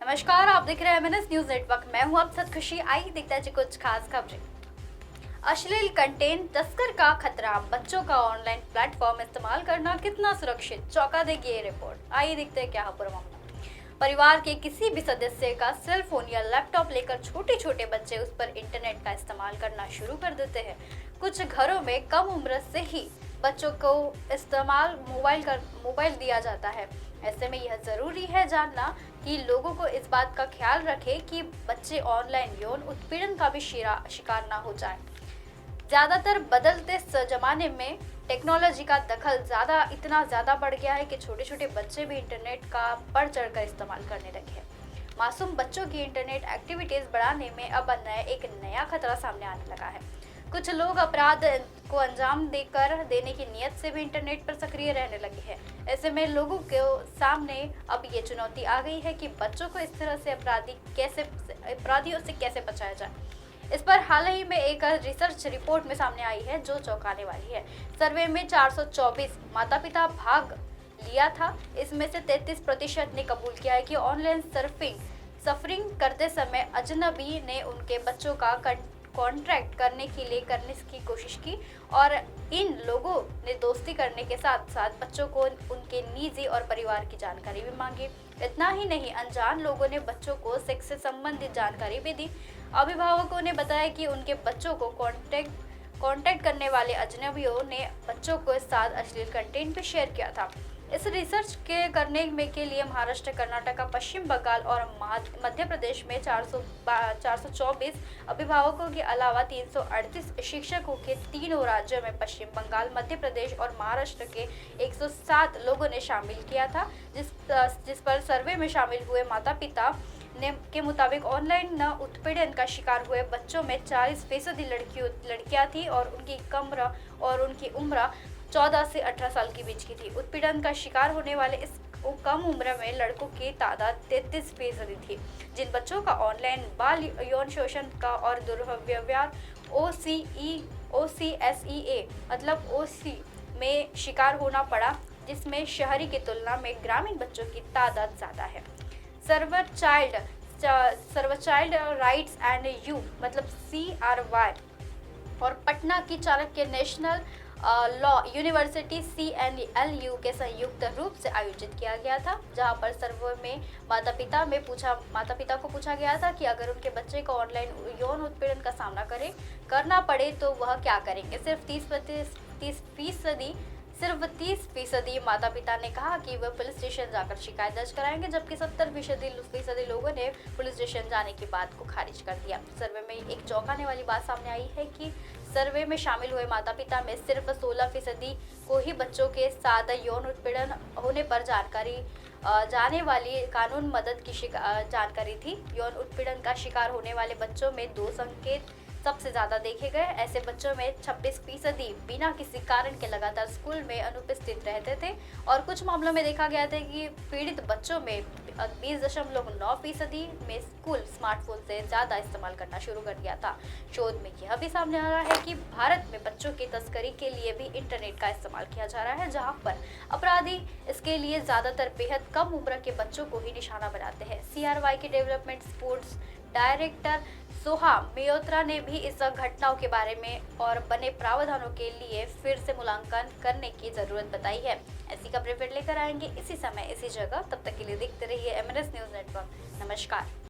नमस्कार, आप देख रहे हैं एमएनएस न्यूज नेटवर्क। मैं हूं आप सत खुशी। आई देखते हैं कुछ खास खबरें। अश्लील कंटेंट तस्कर का खतरा, बच्चों का ऑनलाइन प्लेटफॉर्म इस्तेमाल करना कितना सुरक्षित, चौंका देगी ये रिपोर्ट। आइए देखते हैं क्या है पूरा मामला। परिवार के किसी भी सदस्य का सेल फोन या लैपटॉप लेकर छोटे छोटे बच्चे उस पर इंटरनेट का इस्तेमाल करना शुरू कर देते हैं। कुछ घरों में कम उम्र से ही बच्चों को इस्तेमाल मोबाइल दिया जाता है। ऐसे में यह जरूरी है जानना कि लोगों को इस बात का ख्याल रखें कि बच्चे ऑनलाइन यौन उत्पीड़न का भी शिकार ना हो जाए। ज्यादातर बदलते जमाने में टेक्नोलॉजी का दखल इतना ज्यादा बढ़ गया है कि छोटे छोटे बच्चे भी इंटरनेट का बढ़ चढ़कर इस्तेमाल करने लगे हैं। मासूम बच्चों की इंटरनेट एक्टिविटीज बढ़ाने में अब एक नया खतरा सामने आने लगा है। कुछ लोग अपराध को अंजाम देने की नियत से भी इंटरनेट पर सक्रिय रहने लगे हैं। ऐसे में लोगों के सामने अब ये चुनौती आ गई है कि बच्चों को इस तरह से अपराधियों से कैसे बचाया जाए। इस पर हाल ही में एक रिसर्च रिपोर्ट में सामने आई है जो चौंकाने वाली है। सर्वे में 424 माता पिता भाग लिया था। इसमें से 33% ने कबूल किया है कि ऑनलाइन सर्फिंग करते समय अजनबी ने उनके बच्चों का कॉन्ट्रैक्ट करने की कोशिश की और इन लोगों ने दोस्ती करने के साथ साथ बच्चों को उनके निजी और परिवार की जानकारी भी मांगी। इतना ही नहीं, अनजान लोगों ने बच्चों को सेक्स से संबंधित जानकारी भी दी। अभिभावकों ने बताया कि उनके बच्चों को कांटेक्ट करने वाले अजनबियों ने बच्चों के साथ अश्लील कंटेंट भी शेयर किया था। इस रिसर्च के लिए महाराष्ट्र, कर्नाटक, पश्चिम बंगाल और मध्य प्रदेश में 424 अभिभावकों के अलावा 338 शिक्षकों के तीनों राज्यों में पश्चिम बंगाल, मध्य प्रदेश और महाराष्ट्र के 107 लोगों ने शामिल किया था। जिस पर सर्वे में शामिल हुए माता पिता के मुताबिक ऑनलाइन उत्पीड़न का शिकार हुए बच्चों में 40% लड़कियां थी और उनकी उम्र 14 से 18 साल के बीच की थी। उत्पीड़न का शिकार होने वाले इस कम उम्र में लड़कों की तादाद 33% थी। जिन बच्चों का ऑनलाइन बाल यौन शोषण का और दुर्व्यवहार OCSEA मतलब OC में शिकार होना पड़ा, जिसमें शहरी की तुलना में ग्रामीण बच्चों की तादाद ज्यादा है। सर्व चाइल्ड राइट्स एंड यू मतलब CRY और पटना की Chanakya national law university CNLU के संयुक्त रूप से आयोजित किया गया था, जहां पर सर्वे में माता पिता को पूछा गया था कि अगर उनके बच्चे को ऑनलाइन यौन उत्पीड़न का सामना करना पड़े तो वह क्या करेंगे। सिर्फ 30% माता पिता ने कहा कि वह पुलिस स्टेशन जाकर शिकायत दर्ज कराएंगे, जबकि 70% लोगों ने पुलिस स्टेशन जाने की बात को खारिज कर दिया। सर्वे में एक चौंकाने वाली बात सामने आई है कि सर्वे में शामिल हुए माता पिता में सिर्फ 16% को ही बच्चों के साथ यौन उत्पीड़न होने पर जाने वाली कानून मदद की जानकारी थी। यौन उत्पीड़न का शिकार होने वाले बच्चों में 2 संकेत सबसे ज्यादा देखे गए। ऐसे बच्चों में 26% बिना किसी कारण के लगातार स्कूल में अनुपस्थित रहते थे और कुछ मामलों में देखा गया था कि पीड़ित बच्चों में 20.9% में स्कूल स्मार्टफोन से ज्यादा इस्तेमाल करना शुरू कर दिया था। शोध में यह भी सामने आ रहा है कि भारत में बच्चों की तस्करी के लिए भी इंटरनेट का इस्तेमाल किया जा रहा है, जहां पर अपराधी इसके लिए ज्यादातर बेहद कम उम्र के बच्चों को ही निशाना बनाते हैं। CRY के डेवलपमेंट स्पोर्ट्स डायरेक्टर सोहा मेयोत्रा ने भी इस घटनाओं के बारे में और बने प्रावधानों के लिए फिर से मूल्यांकन करने की जरूरत बताई है। ऐसी खबरें फिर लेकर आएंगे इसी समय इसी जगह। तब तक के लिए देखते रहिए MNS न्यूज नेटवर्क। नमस्कार।